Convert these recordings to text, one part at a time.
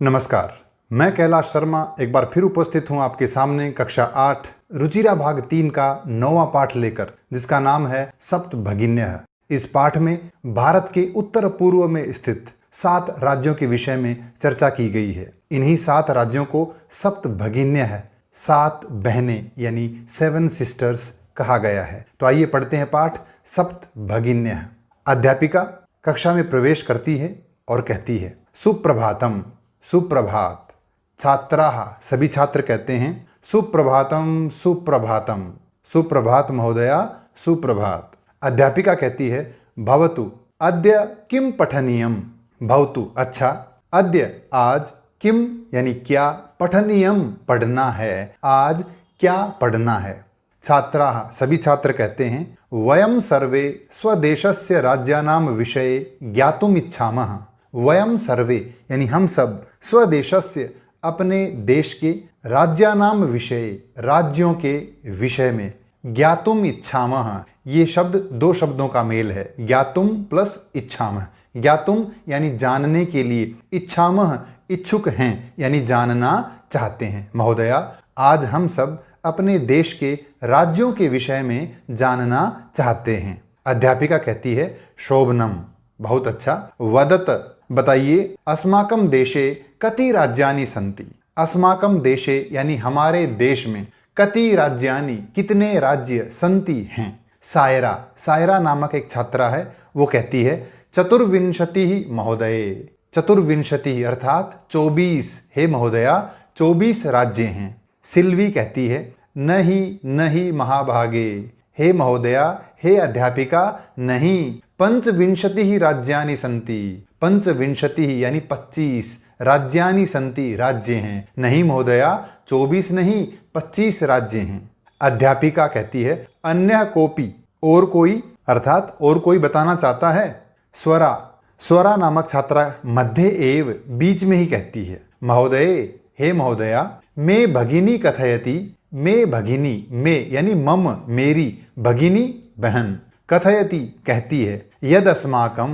नमस्कार, मैं कैलाश शर्मा एक बार फिर उपस्थित हूं आपके सामने कक्षा 8 रुचिरा भाग 3 का 9वां पाठ लेकर, जिसका नाम है सप्तभगिन्यः। इस पाठ में भारत के उत्तर पूर्व में स्थित 7 राज्यों के विषय में चर्चा की गई है। इन्हीं 7 राज्यों को सप्तभगिन्यः 7 बहनें यानी 7 सिस्टर्स कहा गया है। तो आइए पढ़ते हैं पाठ सप्तभगिन्यः। अध्यापिका कक्षा में प्रवेश करती है और कहती है, सुप्रभातम, सुप्रभात। छात्राः सभी छात्र कहते हैं, सुप्रभातम सुप्रभातम, सुप्रभात महोदया, सुप्रभात। अध्यापिका कहती है, भवतु अद्य किम पठनीयम, भवतु अच्छा, अद्य आज, किम यानी क्या, पठनीयम पढ़ना है, आज क्या पढ़ना है। छात्राः सभी छात्र कहते हैं, वयम सर्वे स्वदेशस्य राज्यानां विषये ज्ञातुम इच्छामः। वयम सर्वे यानी हम सब, स्वदेशस्य अपने देश के, राज्यानां विषये राज्यों के विषय में, ज्ञातुम इच्छामः ये शब्द 2 शब्दों का मेल है, ज्ञातुम प्लस इच्छामः। ज्ञातुम यानी जानने के लिए, इच्छामः इच्छुक हैं यानी जानना चाहते हैं। महोदया, आज हम सब अपने देश के राज्यों के विषय में जानना चाहते हैं। अध्यापिका कहती है, शोभनम बहुत अच्छा, वदत बताइए, अस्माकं देशे कति राज्यानि सन्ति। अस्माकं देशे यानी हमारे देश में, कति राज्यानि कितने राज्य, सन्ति हैं। सायरा, सायरा नामक एक छात्रा है, वो कहती है, चतुर्विंशतिः महोदये। चतुर्विंशतिः अर्थात 24, हे महोदया 24 राज्य हैं। सिल्वी कहती है, नहीं नहीं महाभागे, हे महोदया, हे अध्यापिका नहीं, पंचविंशतिः राज्यानि सन्ति। पंचविंशतिः यानी 25, राज्यानि सन्ति राज्य हैं। नहीं महोदया 24 नहीं 25 राज्य हैं। अध्यापिका कहती है, अन्य कोपी और कोई, अर्थात और कोई बताना चाहता है। स्वरा, स्वरा नामक छात्रा मध्य एव बीच में ही कहती है, महोदये हे महोदया, मे भगिनी कथयति। मे भगिनी, मे यानी मम मेरी, भगिनी बहन, कथयति कहती है, यद अस्माकम,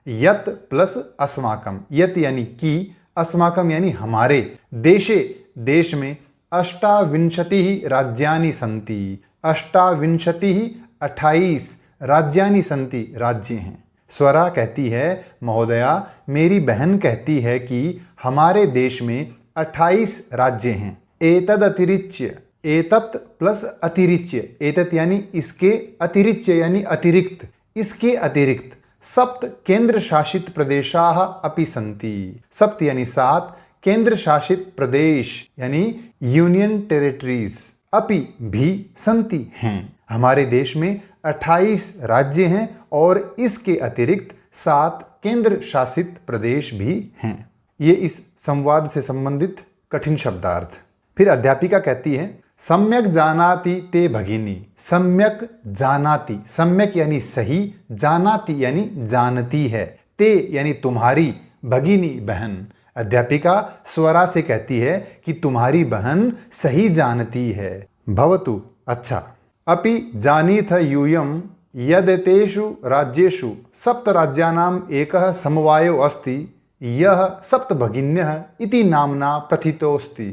यत प्लस अस्माकम, यत यानी की, अस्माकम यानी हमारे, देशे देश में, अष्टाविंशतिः राज्यानि सन्ति। अष्टाविंशतिः 28 राज्यानि सन्ति राज्य हैं। स्वरा कहती है, महोदया मेरी बहन कहती है कि हमारे देश में 28 राज्य हैं। एतद अतिरिच्य, एतत् प्लस अतिरिच्य, एतत् यानी इसके, अतिरिच्य यानी अतिरिक्त, इसके अतिरिक्त, सप्त केंद्र शासित प्रदेशाः अपि सन्ति। सप्त यानी 7, केंद्र शासित प्रदेश यानी यूनियन टेरिटरीज, अपि भी सन्ति हैं। हमारे देश में 28 राज्य हैं और इसके अतिरिक्त 7 केंद्र शासित प्रदेश भी हैं। ये इस संवाद से संबंधित कठिन शब्दार्थ। फिर अध्यापिका कहती है, सम्यक जानाति ते भगिनी। सम्यक जानाति, सम्यक यानी सही, जानाति यानी जानती है, ते यानी तुम्हारी, भगिनी बहन। अध्यापिका स्वरा से कहती है कि तुम्हारी बहन सही जानती है। भवतु अच्छा, अपि जानीथ यूयं यदेतेषु राज्येषु सप्तराज्यानाम् एकः समवायो अस्ति, यह सप्तभगिन्यः इति नाम्ना प्रथितोऽस्ति।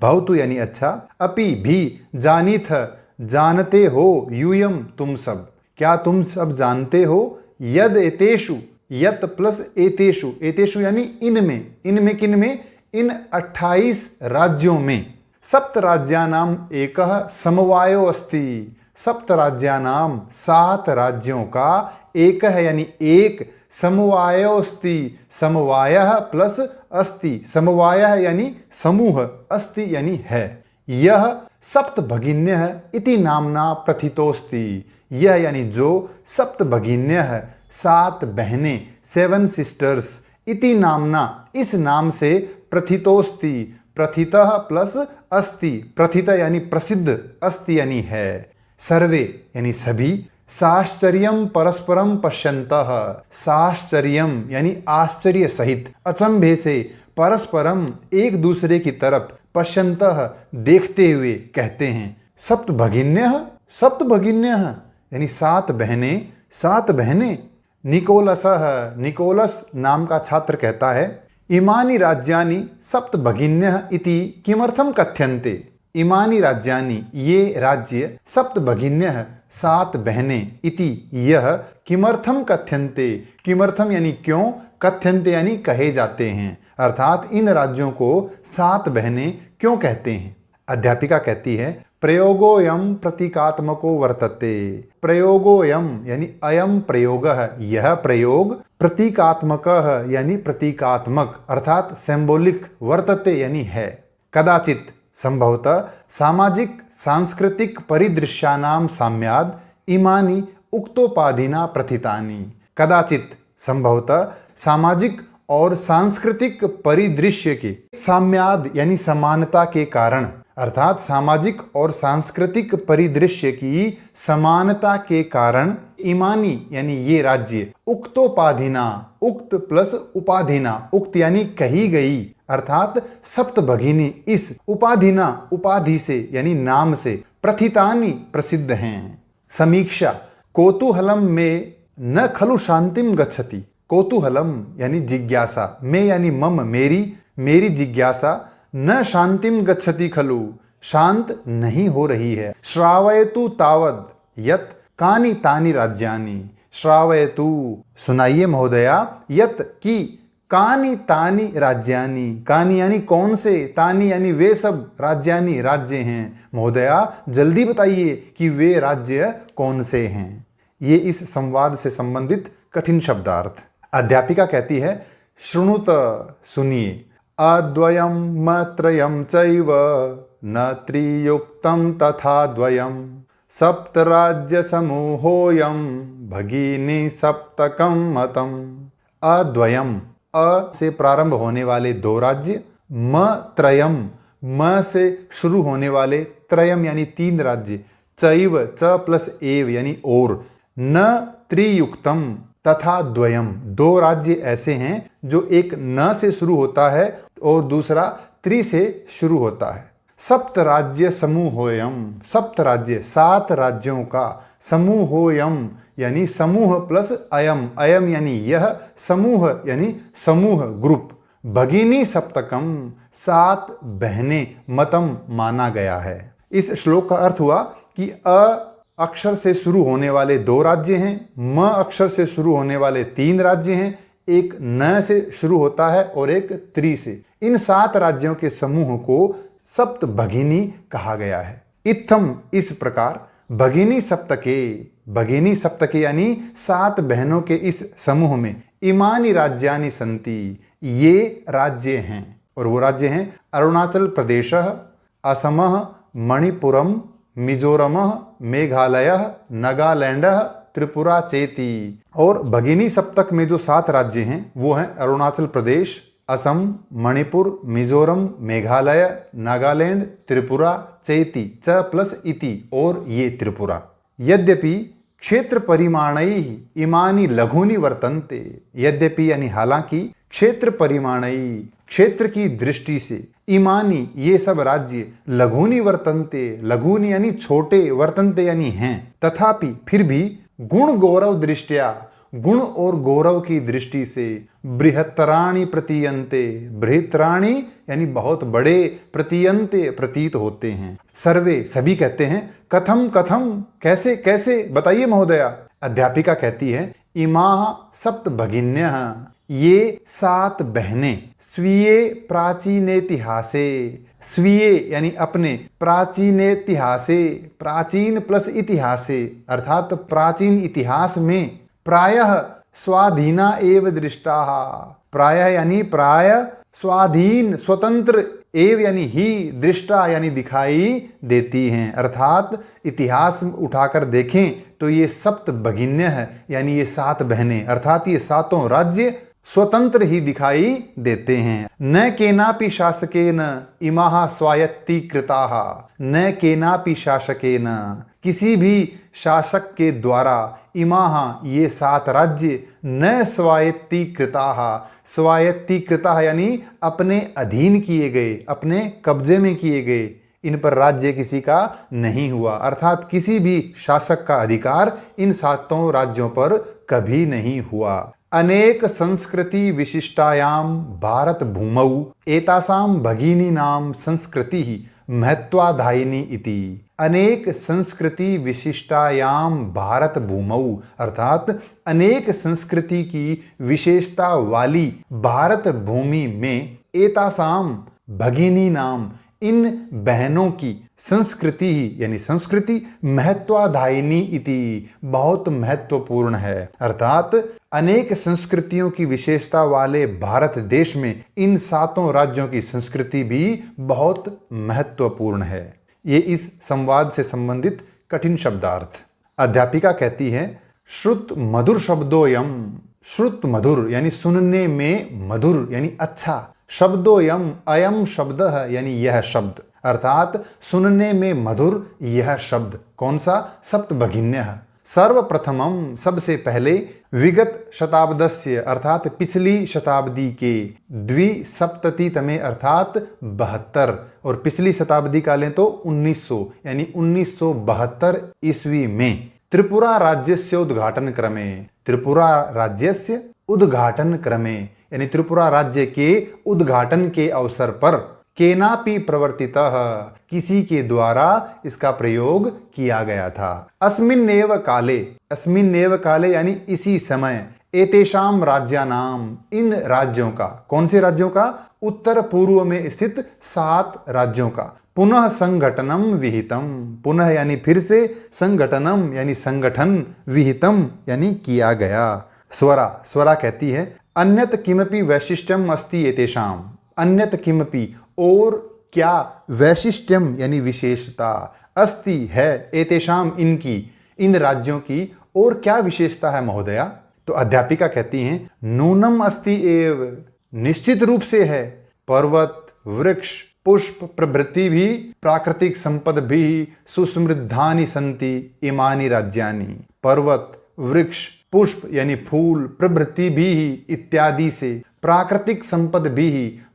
भवतु यानी अच्छा, अपि भी, जानीथ जानते हो, यूयम तुम सब, क्या तुम सब जानते हो, यद एतेषु, यत प्लस एतेषु, एतेषु यानी इनमें, इनमें किनमें, इन 28 राज्यों में, सप्त राज्यानाम एकः समवायो अस्ति। सप्त राज्यानाम 7 राज्यों का, एक है यानी एक, समवायो अस्ति, समवायः प्लस अस्ति, समवायः यानी समूह, अस्ति यानी है। यह सप्तभगिन्यः इति नाम्ना प्रथितोस्ति। यह यानी जो, सप्तभगिन्यः 7 बहनें, 7 सिस्टर्स, इति नामना इस नाम से, प्रथितोस्ति, प्रथितः प्लस अस्ति, प्रथित यानी प्रसिद्ध, अस्ति यानी है। सर्वे यानी सभी, साश्चर्यम परस्परम पश्यन्तः, साश्चर्यम यानी आश्चर्य सहित, अचंभे से, परस्परम एक दूसरे की तरफ, पश्यन्तः देखते हुए कहते हैं, सप्तभगिन्यः, सप्तभगिन्यः यानी 7 बहनें, 7 बहनें। निकोलसः, निकोलस नाम का छात्र कहता है इमानि राज्यानि सप्त भगिन्यः इति किमर्थम कथ्यन्ते। इमानि राज्यानि ये राज्य सप्त भगिन्यः सात बहनें इति यह किमर्थम कथ्यन्ते। किमर्थम यानी क्यों, कथ्यन्ते यानी कहे जाते हैं, अर्थात इन राज्यों को सात बहनें क्यों कहते हैं। अध्यापिका कहती है प्रयोगोयम प्रतीकात्मको वर्तते। प्रयोगोयम यानी अयम प्रयोगः, यह प्रयोग प्रतीकात्मकः यानी प्रतीकात्मक अर्थात सिंबॉलिक, वर्तते यानी है। कदाचित संभवतः सामाजिक सांस्कृतिक परिदृश्यानां साम्याद इमानि उक्तोपाधिना प्रथितानि। कदाचित संभवतः सामाजिक और सांस्कृतिक परिदृश्य के साम्याद यानी समानता के कारण, अर्थात सामाजिक और सांस्कृतिक परिदृश्य की समानता के कारण इमानी यानी ये राज्य उक्तोपाधिना, उक्त प्लस उपाधिना, उक्त यानी कही गई अर्थात सप्त भगिनी इस उपाधिना उपाधि से यानी नाम से प्रथितानि प्रसिद्ध हैं। समीक्षा कौतूहलम में न खलु शांतिम गच्छति। कौतूहलम यानी जिज्ञासा, में यानी मम मेरी, मेरी जिज्ञासा, न शांतिम गच्छति खलु शांत नहीं हो रही है। श्रावयतु तावद यत कानि तानि राज्यानि। श्रावयतु सुनाइए महोदया, यत की कानि तानि राज्यानि। कानि यानी कौन से, तानि यानी वे सब, राज्यानि राज्य हैं। महोदया जल्दी बताइए कि वे राज्य कौन से हैं। ये इस संवाद से संबंधित कठिन शब्दार्थ। अध्यापिका कहती है शृणुत सुनिए, अद्वयम म त्रयम चैव न त्रियुक्तम तथा द्वयम सप्त राज्य समूहोयम भगिनी सप्तकम मतम। अद्वयम, अ से प्रारंभ होने वाले दो राज्य, म त्रयम, म से शुरू होने वाले, त्रयम यानी तीन राज्य, चैव च प्लस एव यानी और, न त्रियुक्तम तथा द्वयम, दो राज्य ऐसे हैं जो एक न से शुरू होता है और दूसरा त्रि से शुरू होता है। सप्त राज्य समूहोयम, सप्त राज्य सात राज्यों का, समूहोयम यानी समूह प्लस अयम, अयम यानी यह, समूह यानी समूह ग्रुप, भगिनी सप्तकम सात बहनें, मतम माना गया है। इस श्लोक का अर्थ हुआ कि अ अक्षर से शुरू होने वाले दो राज्य हैं, म अक्षर से शुरू होने वाले तीन राज्य हैं, एक न से शुरू होता है और एक त्रि से। इन सात राज्यों के समूह को सप्त भगिनी कहा गया है। इत्थम इस प्रकार, भगिनी सप्तके, भगिनी सप्तके यानी सात बहनों के इस समूह में इमानी राज्यानि संति, ये राज्य हैं और वो राज्य हैं अरुणाचल प्रदेश, असम, मणिपुरम, मिजोरम, मेघालय, नागालैंड, त्रिपुरा चेती। और भगिनी सप्तक में जो सात राज्य हैं वो हैं अरुणाचल प्रदेश, असम, मणिपुर, मिजोरम, मेघालय, नागालैंड, त्रिपुरा चेती, च प्लस इति और ये त्रिपुरा। यद्यपि क्षेत्र परिमाणैः इमानि लघुनि वर्तन्ते। यद्यपि यानी हालांकि, क्षेत्र परिमाणैः क्षेत्र की दृष्टि से, इमानी ये सब राज्य, लघुनि वर्तन्ते, लघुनि यानी छोटे, वर्तन्ते यानी हैं, तथापि फिर भी गुण गौरव दृष्टया, गुण और गौरव की दृष्टि से, बृहत्तराणि प्रतीयन्ते, बृहत्तराणि यानी बहुत बड़े, प्रतीयन्ते प्रतीत होते हैं। सर्वे सभी कहते हैं, कथम कथम कैसे कैसे बताइए महोदया। अध्यापिका कहती है इमाः सप्त भगिन्यः, ये सात बहनें, स्वीये प्राचीनेतिहासे, स्वीये यानी अपने, प्राचीनेतिहासे, प्राचीन प्लस इतिहासे अर्थात प्राचीन इतिहास में, प्रायः स्वाधीना एव दृष्टाः, प्रायः यानी प्राय, स्वाधीन स्वतंत्र, एव यानी ही, दृष्टा यानी दिखाई देती हैं, अर्थात इतिहास उठाकर देखें तो ये सप्त भगिन्य है यानी ये सात बहनें, अर्थात ये सातों राज्य स्वतंत्र ही दिखाई देते हैं। न केनापि शासकेन इमाः स्वायत्तीकृताः, न केनापि शासकेन किसी भी शासक के द्वारा, इमाः ये सात राज्य, न स्वायत्तीकृताः, स्वायत्तीकृताः यानी अपने अधीन किए गए, अपने कब्जे में किए गए, इन पर राज्य किसी का नहीं हुआ, अर्थात किसी भी शासक का अधिकार इन सातों राज्यों पर कभी नहीं हुआ। अनेक संस्कृति विशिष्टायाम भारत भूमौ एतासाम भगिनीनाम संस्कृति महत्वाधायिनी इति। अनेक संस्कृति विशिष्टायाम भारत भूमौ अर्थात अनेक संस्कृति की विशेषता वाली भारत भूमि में एतासाम भगिनी नाम इन बहनों की संस्कृति यानी संस्कृति महत्वाधायिनी इति बहुत महत्वपूर्ण है। अर्थात अनेक संस्कृतियों की विशेषता वाले भारत देश में इन सातों राज्यों की संस्कृति भी बहुत महत्वपूर्ण है। ये इस संवाद से संबंधित कठिन शब्दार्थ। अध्यापिका कहती है श्रुत मधुर शब्दोयम। श्रुत मधुर यानी सुनने में मधुर यानी अच्छा। शब्दोयम अयम शब्द यानी यह शब्द अर्थात सुनने में मधुर यह शब्द कौन सा? सप्तभगिन्य। सर्वप्रथमम सबसे पहले विगत शताब्दस्य अर्थात पिछली शताब्दी के द्विसप्ततितमे अर्थात 72 और पिछली शताब्दी का लें तो 1900 यानी 1972 ईस्वी में त्रिपुरा राज्यस्य उद्घाटन क्रमे। त्रिपुरा राज्यस्य उद्घाटन क्रमे यानी त्रिपुरा राज्य के उद्घाटन के अवसर पर केनापि प्रवर्तितः किसी के द्वारा इसका प्रयोग किया गया था। अस्मिन्नेव काले यानी इसी समय एतेषाम राज्यानाम इन राज्यों का कौन से राज्यों का? उत्तर पूर्व में स्थित 7 राज्यों का पुनः संगठनम विहितम। पुनः यानी फिर से, संगठनम यानी संगठन, विहितम यानी किया गया। स्वरा कहती है अन्यत किमपि वैशिष्ट्यम अस्ति एतेषाम। अन्यत किमपि और क्या, वैशिष्ट्यम यानी विशेषता, अस्ति है, एतेषाम इनकी, इन राज्यों की और क्या विशेषता है महोदया? तो अध्यापिका कहती हैं नूनम अस्ति एव, निश्चित रूप से है, पर्वत वृक्ष पुष्प प्रभृति भी प्राकृतिक संपद भी सुसमृद्धानि संति इमानि राज्यानि। पर्वत वृक्ष पुष्प यानी फूल, प्रभृति भी इत्यादि से, प्राकृतिक संपद भी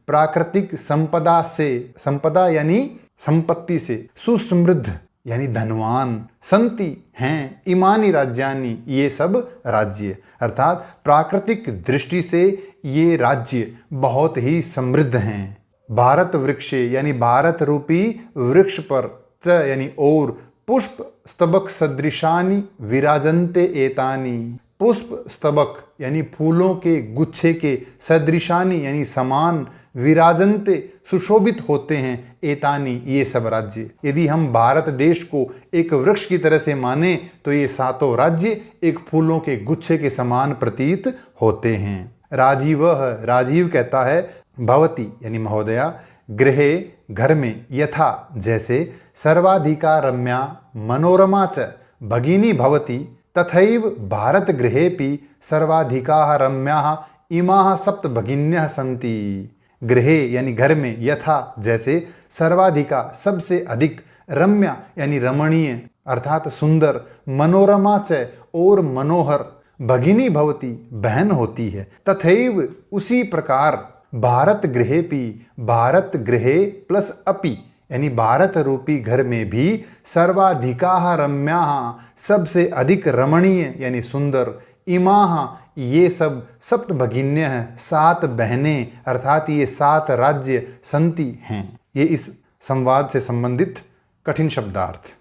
प्राकृतिक संपदा से, संपदा यानी संपत्ति से, सुसमृद्ध यानी धनवान, संति हैं, इमानी राज्यानी ये सब राज्य अर्थात प्राकृतिक दृष्टि से ये राज्य बहुत ही समृद्ध हैं। भारत वृक्षे यानी भारत रूपी वृक्ष पर, च यानी और, पुष्प स्तबक सदृशानि विराजन्ते एतानि। पुष्प स्तबक यानी फूलों के गुच्छे के, सदृशानि यानी समान, विराजन्ते सुशोभित होते हैं, एतानि ये सब राज्य। यदि हम भारत देश को एक वृक्ष की तरह से माने तो ये सातों राज्य एक फूलों के गुच्छे के समान प्रतीत होते हैं। राजीव कहता है भवती यानी महोदया, गृहे घर में, यथा जैसे, सर्वाधिका रम्या मनोरमा च भगिनी भवती तथैव भारत गृहेपि सर्वाधिकाः रम्याः इमाः सप्त भगिन्यः सन्ति। गृहे यानी घर में, यथा जैसे, सर्वाधिका सबसे अधिक, रम्या यानी रमणीय अर्थात सुंदर, मनोरमा च और मनोहर, भगिनी भवती बहन होती है, तथैव उसी प्रकार, भारत गृहेपि भारत गृहे प्लस अपि यानी भारत रूपी घर में भी सर्वाधिकाः रम्याः सबसे अधिक रमणीय यानी सुंदर, इमाः ये सब, सप्त भगिन्यः 7 बहनें अर्थात ये 7 राज्य, संति हैं। ये इस संवाद से संबंधित कठिन शब्दार्थ।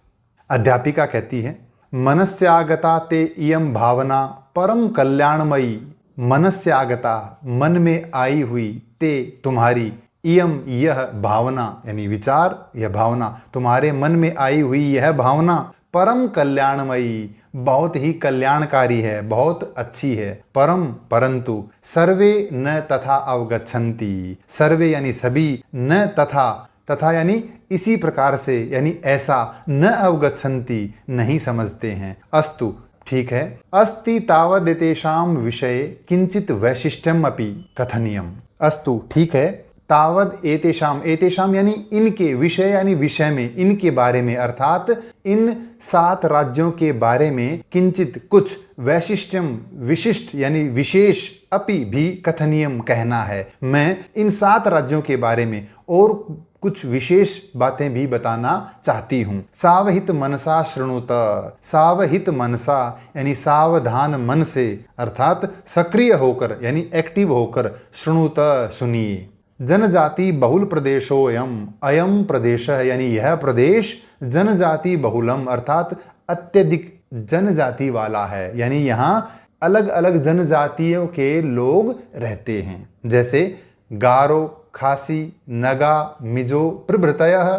अध्यापिका कहती है मनस्यागता ते इयं भावना परम कल्याणमयी। मनस्यागता मन में आई हुई, ते तुम्हारी, इयम यह भावना यानी विचार, यह भावना, तुम्हारे मन में आई हुई यह भावना, परम कल्याणमयी बहुत ही कल्याणकारी है, बहुत अच्छी है। परम परंतु, सर्वे न तथा अवगच्छन्ति। सर्वे यानी सभी, न तथा, तथा यानी इसी प्रकार से यानी ऐसा, न अवगच्छन्ति नहीं समझते हैं। अस्तु ठीक है, अस्ति तावदेतेषां विषये किंचित वैशिष्ट्यम अपि कथनीयम। अस्तु ठीक है, तावद एतेषाम, एतेषाम यानी इनके, विषय यानी विषय में, इनके बारे में अर्थात इन 7 राज्यों के बारे में, किंचित कुछ, वैशिष्ट्यम विशिष्ट यानी विशेष, अपि भी कथनीयम कहना है। मैं इन 7 राज्यों के बारे में और कुछ विशेष बातें भी बताना चाहती हूँ। सावहित मनसा शृणुत, सावहित मनसा यानी सावधान मन से अर्थात सक्रिय होकर यानी एक्टिव होकर, शृणुत सुनिए। जनजाति बहुल प्रदेशोयम, अयम प्रदेश यानी यह प्रदेश जनजाति बहुलम अर्थात अत्यधिक जनजाति वाला है, यानी यहाँ अलग अलग जनजातियों के लोग रहते हैं, जैसे गारो, खासी, नगा, मिजो प्रभृतयः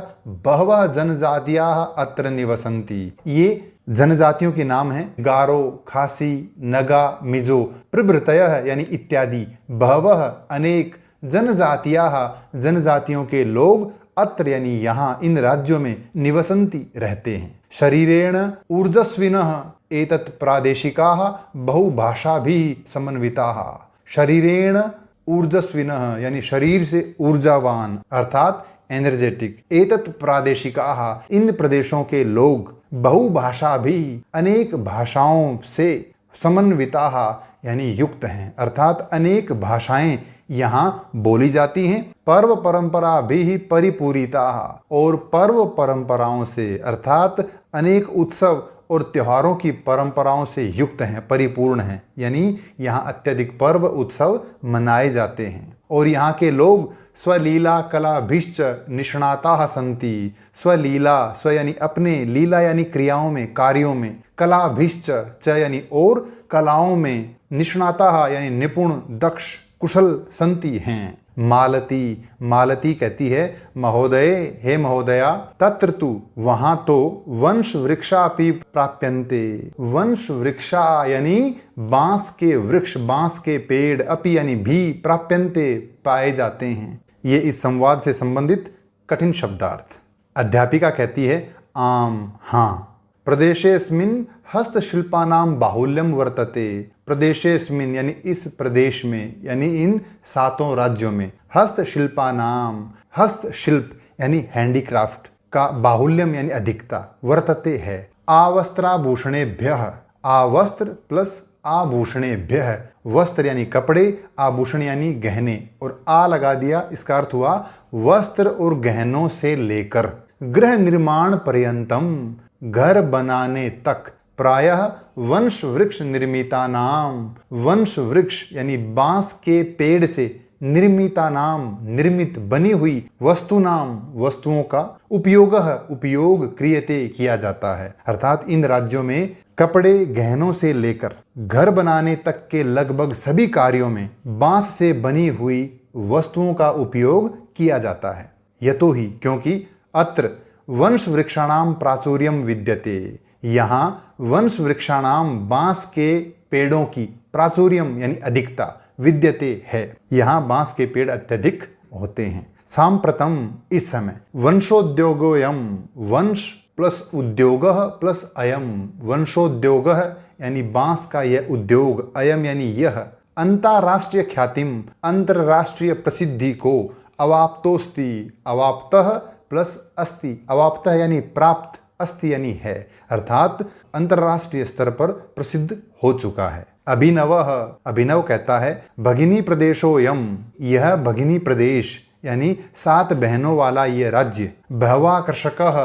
बहवः जनजातियाः अत्र निवसन्ति। ये जनजातियों के नाम हैं गारो, खासी, नगा, मिजो प्रभृतयः यानी इत्यादि, बहवः अनेक, जनजातियाः जनजातियों के लोग, अत्र यानी यहाँ इन राज्यों में, निवसन्ति रहते हैं। शरीरेण ऊर्जस्विनः एतत् प्रादेशिकाः बहुभाषाभिः समन्विताः। शरीरेण ऊर्जस्विनः यानी शरीर से ऊर्जावान अर्थात एनर्जेटिक, एतत् प्रादेशिकाः इन प्रदेशों के लोग, बहुभाषाभिः अनेक भाषाओं से, समन्विताः यानी युक्त हैं अर्थात अनेक भाषाएं यहाँ बोली जाती हैं। पर्व परंपरा भी परिपूरिताः और पर्व परंपराओं से अर्थात अनेक उत्सव और त्योहारों की परंपराओं से युक्त हैं, परिपूर्ण हैं, यानी यहाँ अत्यधिक पर्व उत्सव मनाए जाते हैं। और यहाँ के लोग स्वलीला कलाभिश्च निष्णाताः सन्ति। स्वलीला, स्व यानी अपने, लीला यानी क्रियाओं में, कार्यों में, कलाभिश्च च यानी और, कलाओं में, निष्णाताः यानी निपुण, दक्ष, कुशल सन्ति हैं। मालती, मालती कहती है महोदय, हे महोदया, तत्र तु वहां तो वंश वृक्षापि प्राप्यन्ते। वंश वृक्षा यानी बांस के वृक्ष, बांस के पेड़, अपि यानी भी, प्राप्यन्ते पाए जाते हैं। ये इस संवाद से संबंधित कठिन शब्दार्थ। अध्यापिका कहती है आम, हाँ। प्रदेशेस्मिन् हस्तशिल्पानां बाहुल्यम वर्तते। प्रदेशेस्मिन् यानी इस प्रदेश में, यानी इन 7 राज्यों में, हस्तशिल्पानां, हस्तशिल्प यानी हैंडीक्राफ्ट का बाहुल्यम यानी अधिकता, वर्तते है। आवस्त्राभूषणेभ्यः, आवस्त्र प्लस आभूषणेभ्यः, वस्त्र यानी कपड़े, आभूषण यानी गहने, और आ लगा दिया, इसका अर्थ हुआ वस्त्र और गहनों से लेकर गृह निर्माण पर्यंतम, घर बनाने तक, प्रायः वंश वृक्ष निर्मिता नाम, वंश वृक्ष यानी बांस के पेड़ से, निर्मिता नाम निर्मित बनी हुई, वस्तु नाम वस्तुओं का, उपयोग उपयोग क्रियते किया जाता है। अर्थात इन राज्यों में कपड़े गहनों से लेकर घर बनाने तक के लगभग सभी कार्यों में बांस से बनी हुई वस्तुओं का उपयोग किया जाता है। यतोहि क्योंकि अत्र वंश वृक्षाणाम प्राचुर्यम विद्यते, यहाँ वंश वृक्षाणाम बांस के पेड़ों की, प्राचुर्यम यानी अधिकता, विद्यते है, यहाँ बांस के पेड़ अत्यधिक होते हैं। सांप्रतम इस समय, वंशोद्योगोयम, वंश प्लस उद्योग प्लस अयम, वंशोद्योग यानी बांस का यह उद्योग, अयम यानी यह, अंतरराष्ट्रीय ख्यातिम अंतरराष्ट्रीय प्रसिद्धि को, अवाप्तोस्ति, अवाप्तः प्लस अस्ति, अवाप्तः यानी प्राप्त, अस्ति यानी है, अर्थात अंतरराष्ट्रीय स्तर पर प्रसिद्ध हो चुका है। अभिनवः, अभिनव कहता है भगिनी प्रदेशोयम, यह भगिनी प्रदेश यानी 7 बहनों वाला यह राज्य, बहवाकर्षकः,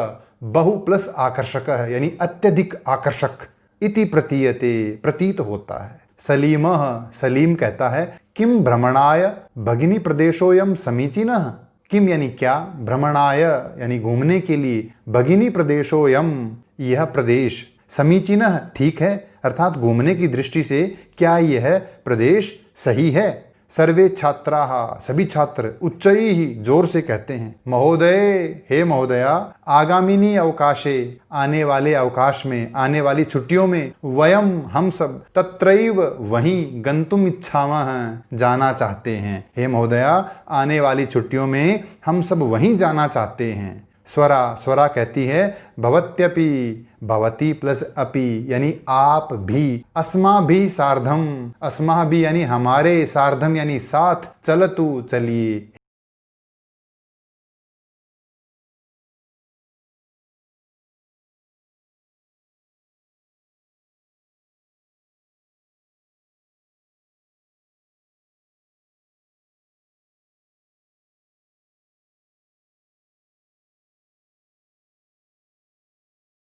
बहु प्लस आकर्षकः यानी अत्यधिक आकर्षक, इति प्रतीयते प्रतीत होता है। सलीमः, सलीम कहता है किम भ्रमणाय भगिनी प्रदेशोयम समीचीनः, किम यानी क्या, भ्रमणाय यानी घूमने के लिए, भगिनी प्रदेशोयम यह प्रदेश, समीचीनः ठीक है, अर्थात घूमने की दृष्टि से क्या यह प्रदेश सही है। सर्वे छात्राः, सभी छात्र, उच्चैः जोर से कहते हैं महोदय, हे महोदया, आगामिनी अवकाशे, आने वाले अवकाश में, आने वाली छुट्टियों में, वयम हम सब, तत्रैव वहीं, गंतुम इच्छामः जाना चाहते हैं। हे महोदया, आने वाली छुट्टियों में हम सब वहीं जाना चाहते हैं। स्वरा, स्वरा कहती है भवत्यपि, भवती प्लस अपि यानी आप भी, अस्मा भी सार्धम, अस्मा भी यानी हमारे, सार्धम यानी साथ, चलतु चलिए,